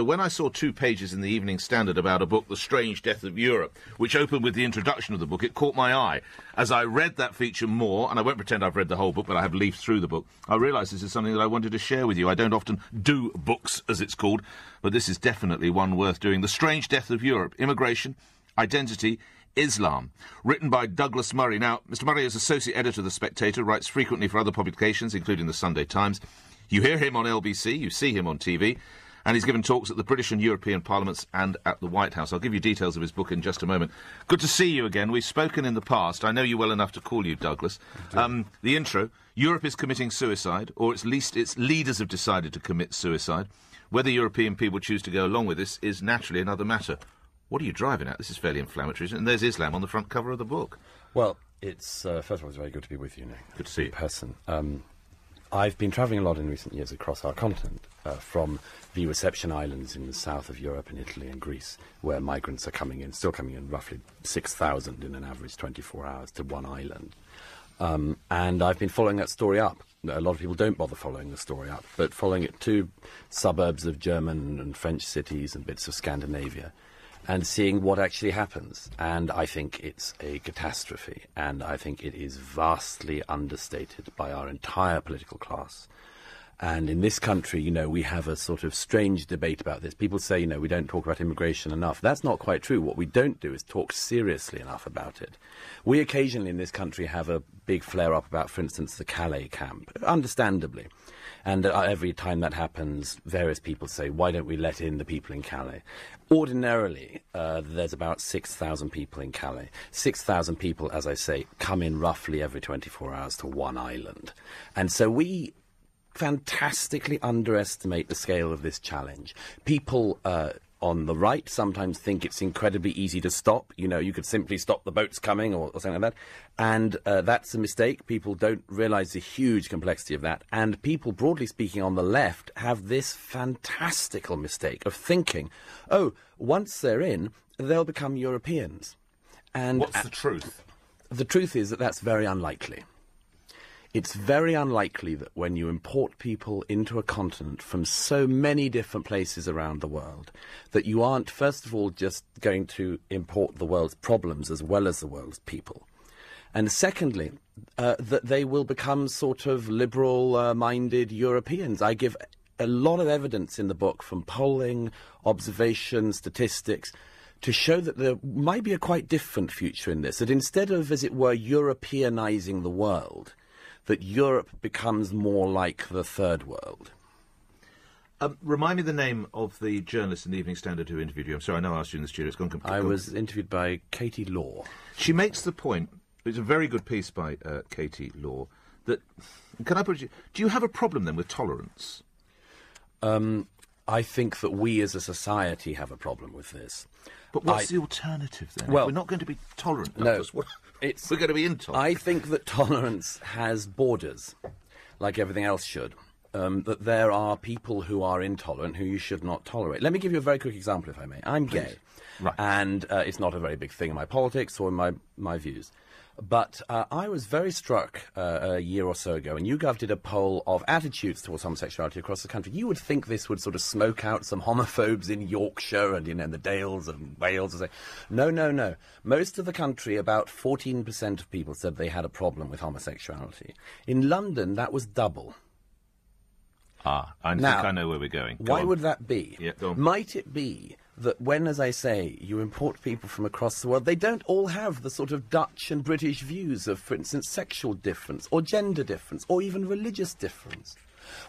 When I saw 2 pages in the Evening Standard about a book, The Strange Death of Europe, which opened with the introduction of the book, it caught my eye. As I read that feature more, and I won't pretend I've read the whole book, but I have leafed through the book, I realised this is something that I wanted to share with you. I don't often do books, as it's called, but this is definitely one worth doing. The Strange Death of Europe, Immigration, Identity, Islam, written by Douglas Murray. Now, Mr. Murray is associate editor of The Spectator, writes frequently for other publications, including the Sunday Times. You hear him on LBC, you see him on TV, and he's given talks at the British and European Parliaments and at the White House. I'll give you details of his book in just a moment. Good to see you again. We've spoken in the past. I know you well enough to call you Douglas. The intro, Europe is committing suicide, or at least its leaders have decided to commit suicide. Whether European people choose to go along with this is naturally another matter. What are you driving at? This is fairly inflammatory, and there's Islam on the front cover of the book. Well, it's, first of all, it's very good to be with you, Nick. Good to see you. In person. I've been travelling a lot in recent years across our continent, from the reception islands in the south of Europe, in Italy and Greece, where migrants are coming in, still coming in, roughly 6,000 in an average 24 hours to one island. And I've been following that story up. A lot of people don't bother following the story up, but following it to suburbs of German and French cities and bits of Scandinavia, and seeing what actually happens. And I think it's a catastrophe, and I think it is vastly understated by our entire political class. And in this country, you know, we have a sort of strange debate about this. People say, you know, we don't talk about immigration enough. That's not quite true. What we don't do is talk seriously enough about it. We occasionally in this country have a big flare-up about, for instance, the Calais camp, understandably. And every time that happens, various people say, why don't we let in the people in Calais? Ordinarily, there's about 6,000 people in Calais. 6,000 people, as I say, come in roughly every 24 hours to one island. And so we fantastically underestimate the scale of this challenge. People on the right sometimes think it's incredibly easy to stop. You know, you could simply stop the boats coming or something like that. And that's a mistake. People don't realise the huge complexity of that. And people, broadly speaking, on the left have this fantastical mistake of thinking, oh, once they're in, they'll become Europeans. And what's the truth? The truth is that that's very unlikely. It's very unlikely that when you import people into a continent from so many different places around the world, that you aren't, first of all, just going to import the world's problems as well as the world's people. And secondly, that they will become sort of liberal-minded Europeans. I give a lot of evidence in the book from polling, observation, statistics, to show that there might be a quite different future in this, that instead of, as it were, Europeanizing the world, that Europe becomes more like the Third World. Remind me the name of the journalist in the Evening Standard who interviewed you. I'm sorry, I know I asked you in the studio. It's gone completely. I was interviewed by Katie Law. She makes the point, it's a very good piece by Katie Law, that, can I put it, do you have a problem then with tolerance? I think that we as a society have a problem with this. But what's the alternative then? Well, we're not going to be tolerant. No, we're going to be intolerant. I think that tolerance has borders, like everything else should. That there are people who are intolerant who you should not tolerate. Let me give you a very quick example, if I may. I'm gay, right. And it's not a very big thing in my politics or in my views. But I was very struck a year or so ago, and YouGov did a poll of attitudes towards homosexuality across the country. You would think this would sort of smoke out some homophobes in Yorkshire and, you know, in the Dales and Wales. And say, no, no, no. Most of the country, about 14% of people said they had a problem with homosexuality. In London, that was double. I think I know where we're going. Why would that be? Yeah, go on. Might it be that when, as I say, you import people from across the world, they don't all have the sort of Dutch and British views of, for instance, sexual difference, or gender difference, or even religious difference?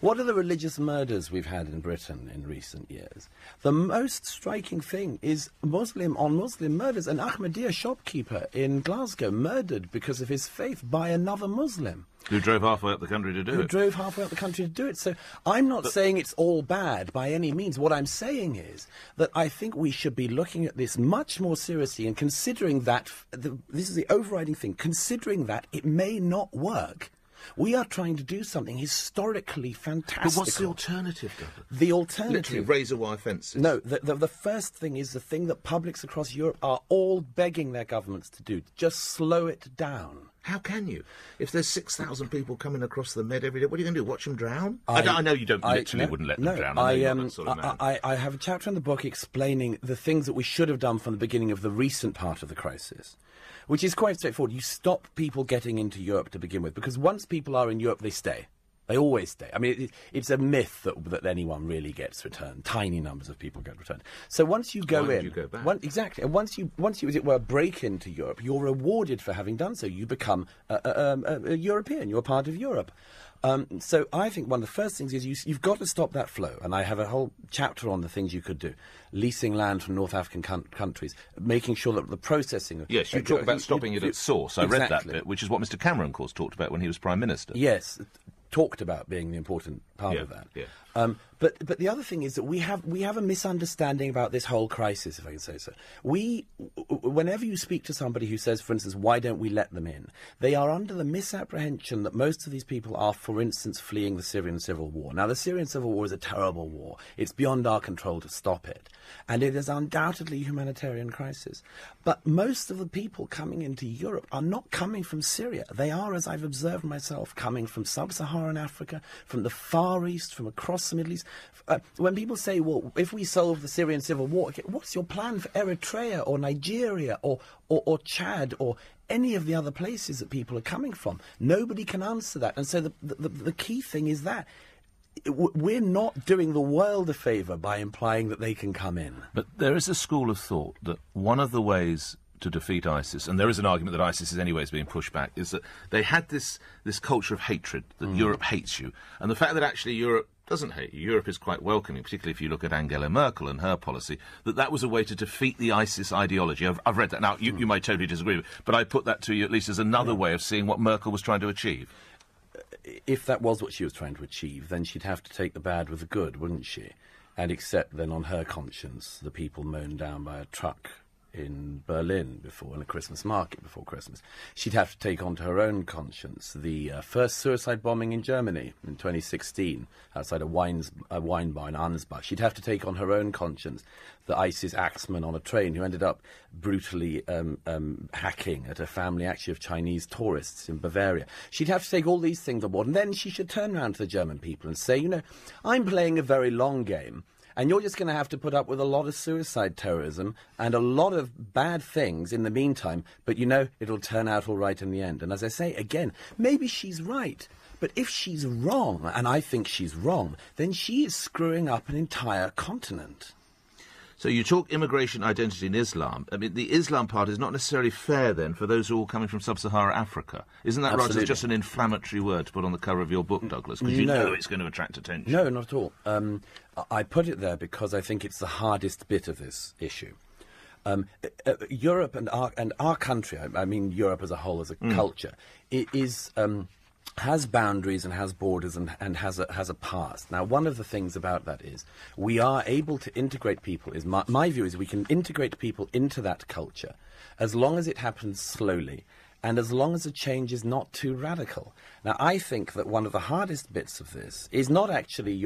What are the religious murders we've had in Britain in recent years? The most striking thing is Muslim on Muslim murders. An Ahmadiyya shopkeeper in Glasgow murdered because of his faith by another Muslim. Who drove halfway up the country to do it. Who drove halfway up the country to do it. So I'm not saying it's all bad by any means. What I'm saying is that I think we should be looking at this much more seriously and considering that, this is the overriding thing, considering that it may not work. We are trying to do something historically fantastic. But what's the alternative, Douglas? The alternative... Literally, razor wire fences. No, the first thing is the thing that publics across Europe are all begging their governments to do. Just slow it down. How can you? If there's 6,000 people coming across the Med every day, what are you going to do? Watch them drown? I know you don't literally wouldn't let them drown. I know you're not that sort of man. I have a chapter in the book explaining the things that we should have done from the beginning of the recent part of the crisis, which is quite straightforward. You stop people getting into Europe to begin with, because once people are in Europe, they stay. They always stay. I mean, it's a myth that anyone really gets returned. Tiny numbers of people get returned. So once you go Why would you go back? Exactly. And once you, as it were, break into Europe, you're rewarded for having done so. You become a European. You're part of Europe. So I think one of the first things is you've got to stop that flow. And I have a whole chapter on the things you could do. Leasing land from North African countries, making sure that the processing... Yes, you talk about stopping it at source. I read that bit, which is what Mr Cameron, of course, talked about when he was Prime Minister. Yes, talked about being the important part of that. Yeah. But the other thing is that we have a misunderstanding about this whole crisis, if I can say so. Whenever you speak to somebody who says, for instance, why don't we let them in, they are under the misapprehension that most of these people are, for instance, fleeing the Syrian civil war. Now, the Syrian civil war is a terrible war. It's beyond our control to stop it. And it is undoubtedly a humanitarian crisis. But most of the people coming into Europe are not coming from Syria. They are, as I've observed myself, coming from sub-Saharan Africa, from the Far East, from across the Middle East. When people say, well, if we solve the Syrian civil war, what's your plan for Eritrea or Nigeria or Chad or any of the other places that people are coming from? Nobody can answer that. And so the key thing is that we're not doing the world a favour by implying that they can come in. But there is a school of thought that one of the ways to defeat ISIS, and there is an argument that ISIS is anyways being pushed back, is that they had this culture of hatred, that Europe hates you. And the fact that actually Europe doesn't hate you, Europe is quite welcoming, particularly if you look at Angela Merkel and her policy, that was a way to defeat the ISIS ideology. I've read that. Now, you might totally disagree with it, but I put that to you at least as another way of seeing what Merkel was trying to achieve. If that was what she was trying to achieve, then she'd have to take the bad with the good, wouldn't she? And accept then on her conscience the people mown down by a truck in Berlin in a Christmas market before Christmas. She'd have to take onto her own conscience the first suicide bombing in Germany in 2016 outside a wine bar in Ansbach. She'd have to take on her own conscience the ISIS axeman on a train who ended up brutally hacking at a family actually of Chinese tourists in Bavaria. She'd have to take all these things on board, and then she should turn around to the German people and say, I'm playing a very long game, and you're just going to have to put up with a lot of suicide terrorism and a lot of bad things in the meantime, but it'll turn out all right in the end. And as I say, again, maybe she's right. But if she's wrong, and I think she's wrong, then she is screwing up an entire continent. So you talk immigration identity in Islam. I mean, the Islam part is not necessarily fair, then, for those who are all coming from sub-Saharan Africa. Isn't that right? It's just an inflammatory word to put on the cover of your book, Douglas, because you know it's going to attract attention. No, not at all. I put it there because I think it's the hardest bit of this issue. Europe and our country, I mean Europe as a whole, as a culture, it is... has boundaries and has borders and has a past. Now, one of the things about that is we are able to integrate people. My view is we can integrate people into that culture as long as it happens slowly and as long as the change is not too radical. Now, I think that one of the hardest bits of this is not actually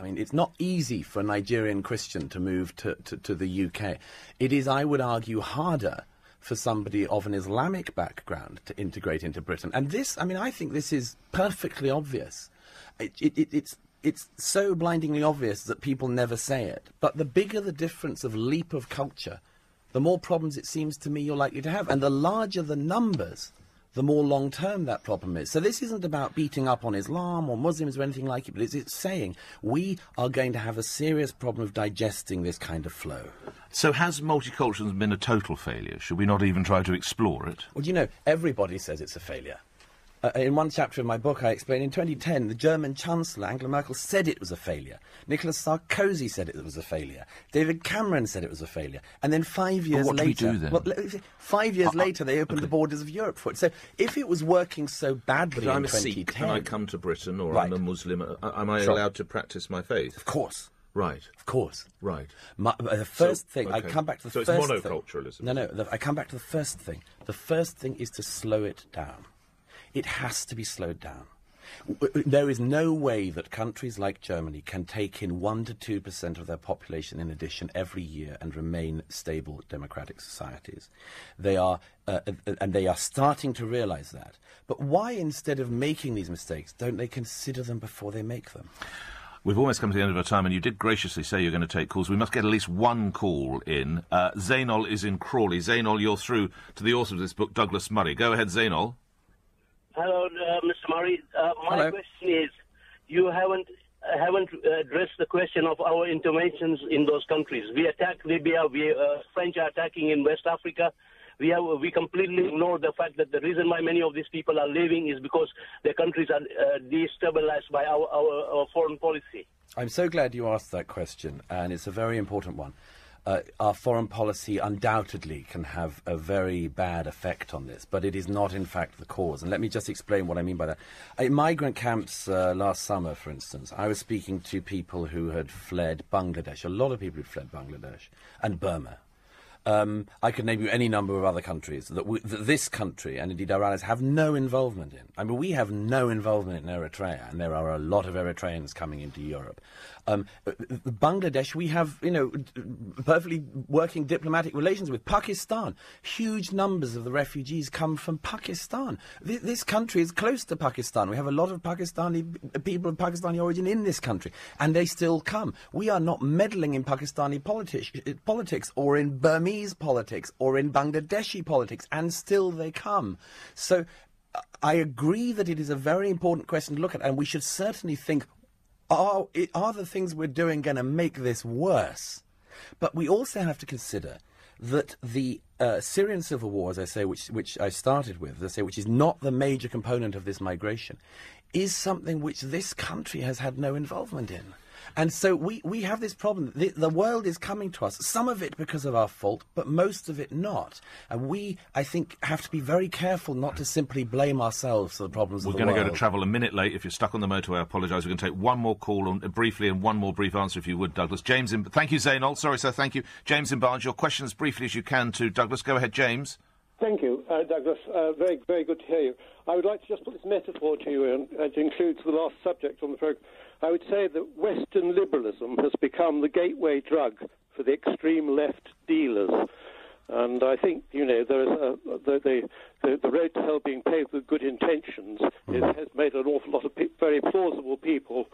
it's not easy for a Nigerian Christian to move to the UK. It is, I would argue, harder for somebody of an Islamic background to integrate into Britain. And this, I think this is perfectly obvious. It's so blindingly obvious that people never say it. But the bigger the difference of leap of culture, the more problems it seems to me you're likely to have. And the larger the numbers, the more long-term that problem is. So this isn't about beating up on Islam or Muslims or anything like it, but it's saying we are going to have a serious problem of digesting this kind of flow. So has multiculturalism been a total failure? Should we not even try to explore it? Well, everybody says it's a failure. In one chapter of my book, I explain in 2010, the German Chancellor, Angela Merkel, said it was a failure. Nicolas Sarkozy said it was a failure. David Cameron said it was a failure. And then 5 years what later... do we do then? Well, 5 years later, they opened the borders of Europe for it. So if it was working so badly in 2010... But I'm a Sikh, can I come to Britain, or I'm a Muslim? Am I allowed to practice my faith? Of course. Right. Of course. Right. The first thing, I come back to the first thing. So it's monoculturalism? No, I come back to the first thing. The first thing is to slow it down. It has to be slowed down. There is no way that countries like Germany can take in 1 to 2% of their population in addition every year and remain stable democratic societies. They are, and they are starting to realise that. But why, instead of making these mistakes, don't they consider them before they make them? We've almost come to the end of our time, and you did graciously say you're going to take calls. We must get at least one call in. Zainol is in Crawley. Zainol, you're through to the author of this book, Douglas Murray. Go ahead, Zainol. Hello, Mr. Murray. My Hello. question is, you haven't addressed the question of our interventions in those countries. We attack Libya. French are attacking in West Africa. We completely ignore the fact that the reason why many of these people are leaving is because their countries are destabilized by our foreign policy. I'm so glad you asked that question, and it's a very important one. Our foreign policy undoubtedly can have a very bad effect on this, but it is not, in fact, the cause. And let me just explain what I mean by that. In migrant camps last summer, for instance, I was speaking to people who had fled Bangladesh. A lot of people who fled Bangladesh and Burma. I could name you any number of other countries that this country, and indeed our allies, have no involvement in. I mean, we have no involvement in Eritrea, and there are a lot of Eritreans coming into Europe. Bangladesh, we have, perfectly working diplomatic relations with. Pakistan. Huge numbers of the refugees come from Pakistan. This country is close to Pakistan. We have a lot of people of Pakistani origin in this country, and they still come. We are not meddling in Pakistani politics or in Burmese politics or in Bangladeshi politics, and still they come. So I agree that it is a very important question to look at, and we should certainly think, are the things we're doing going to make this worse? But we also have to consider that the Syrian civil war, as I say, which I started with, as I say, which is not the major component of this migration, is something which this country has had no involvement in. And so we have this problem. The world is coming to us, some of it because of our fault, but most of it not. And we, I think, have to be very careful not to simply blame ourselves for the problems of the world. We're going to go to travel a minute late. If you're stuck on the motorway, I apologise. We're going to take one more call briefly and one more brief answer, if you would, Douglas. James, thank you, Zainol. Sorry, sir, thank you. James in Barnes, your question as briefly as you can to Douglas. Go ahead, James. Thank you, Douglas. Very, very good to hear you. I would like to just put this metaphor to you, and it includes the last subject on the programme. I would say that Western liberalism has become the gateway drug for the extreme left dealers. And I think, there is the road to hell being paved with good intentions has made an awful lot of very plausible people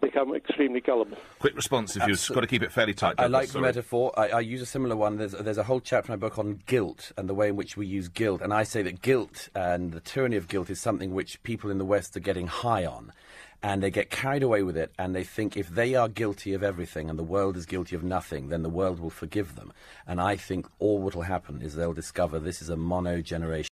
become extremely gullible. Quick response, if you've got to keep it fairly tight, Douglas. I like the metaphor. I use a similar one. There's a whole chapter in my book on guilt and the way in which we use guilt. And I say that guilt and the tyranny of guilt is something which people in the West are getting high on. And they get carried away with it, and they think if they are guilty of everything and the world is guilty of nothing, then the world will forgive them. And I think all what will happen is they'll discover this is a mono-generation